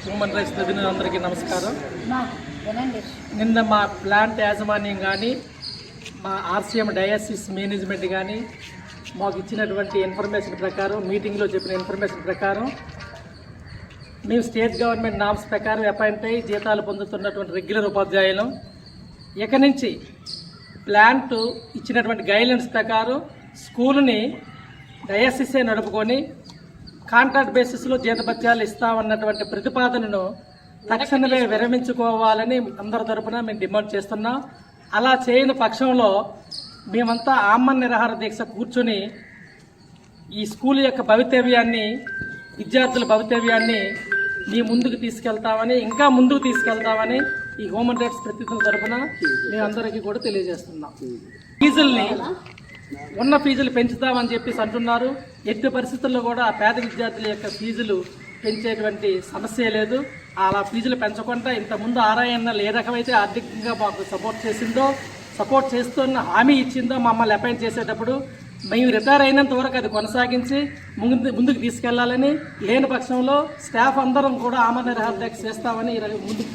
Human rights ప్రతినిధులందరికీ నమస్కారం. నిన్న మా ప్లాంట్ యాజమాన్యం కానీ మా ఆర్సీఎం డయాసిస్ మేనేజ్మెంట్ కానీ మాకు ఇచ్చినటువంటి ఇన్ఫర్మేషన్ ప్రకారం, మీటింగ్లో చెప్పిన ఇన్ఫర్మేషన్ ప్రకారం మేము స్టేట్ గవర్నమెంట్ నామ్స్ ప్రకారం అపాయింట్ అయ్యి జీతాలు పొందుతున్నటువంటి రెగ్యులర్ ఉపాధ్యాయులు ఇక నుంచి ప్లాంట్ ఇచ్చినటువంటి గైడ్లైన్స్ ప్రకారం స్కూల్ని డయాసిసే నడుపుకొని కాంట్రాక్ట్ బేసిస్లో జీతభత్యాలు ఇస్తామన్నటువంటి ప్రతిపాదనను తక్షణమే విరమించుకోవాలని అందరి తరపున మేము డిమాండ్ చేస్తున్నాం. అలా చేయని పక్షంలో మేమంతా ఆమరణ నిరాహార దీక్ష కూర్చొని ఈ స్కూల్ యొక్క భవితవ్యాన్ని, విద్యార్థుల భవితవ్యాన్ని మీ ముందుకు తీసుకెళ్తామని, ఇంకా ముందుకు తీసుకెళ్తామని ఈ హ్యూమన్ రైట్స్ ప్రతినిధుల తరపున మేమందరికీ కూడా తెలియజేస్తున్నాం. ఫీజుల్ని ఉన్న ఫీజులు పెంచుతామని చెప్పేసి అంటున్నారు. ఎట్టి పరిస్థితుల్లో కూడా ఆ పేద విద్యార్థుల యొక్క ఫీజులు పెంచేటువంటి సమస్య లేదు. అలా ఫీజులు పెంచకుండా ఇంతకుముందు ఆర్ఐఎన్ఎల్ ఏ రకమైతే ఆర్థికంగా మాకు సపోర్ట్ చేస్తున్న హామీ ఇచ్చిందో మమ్మల్ని అపాయింట్ చేసేటప్పుడు మేము రిటైర్ అయినంత వరకు అది కొనసాగించి ముందుకు తీసుకెళ్లాలని, లేని పక్షంలో స్టాఫ్ అందరం కూడా ఆమరణ నిరాహార దీక్ష చేస్తామని ముందుకు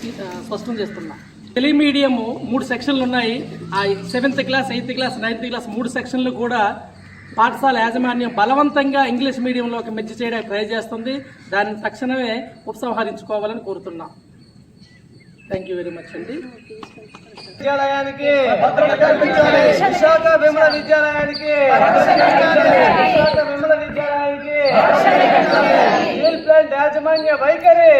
స్పష్టం చేస్తున్నాం. టెలిమీడియం 3 సెక్షన్లు ఉన్నాయి. ఆ 7th class, 8th class, 9th class 3 సెక్షన్లు కూడా పాఠశాల యాజమాన్యం బలవంతంగా ఇంగ్లీష్ మీడియంలోకి మెర్జ్ చేయడానికి ట్రై చేస్తుంది. దాన్ని తక్షణమే ఉపసంహరించుకోవాలని కోరుతున్నాం. థ్యాంక్ యూ వెరీ మచ్ అండి. విద్యాలయానికి విశాఖ విమల విద్యాలయానికి స్టీల్ ప్లాంట్ యాజమాన్య వైఖరి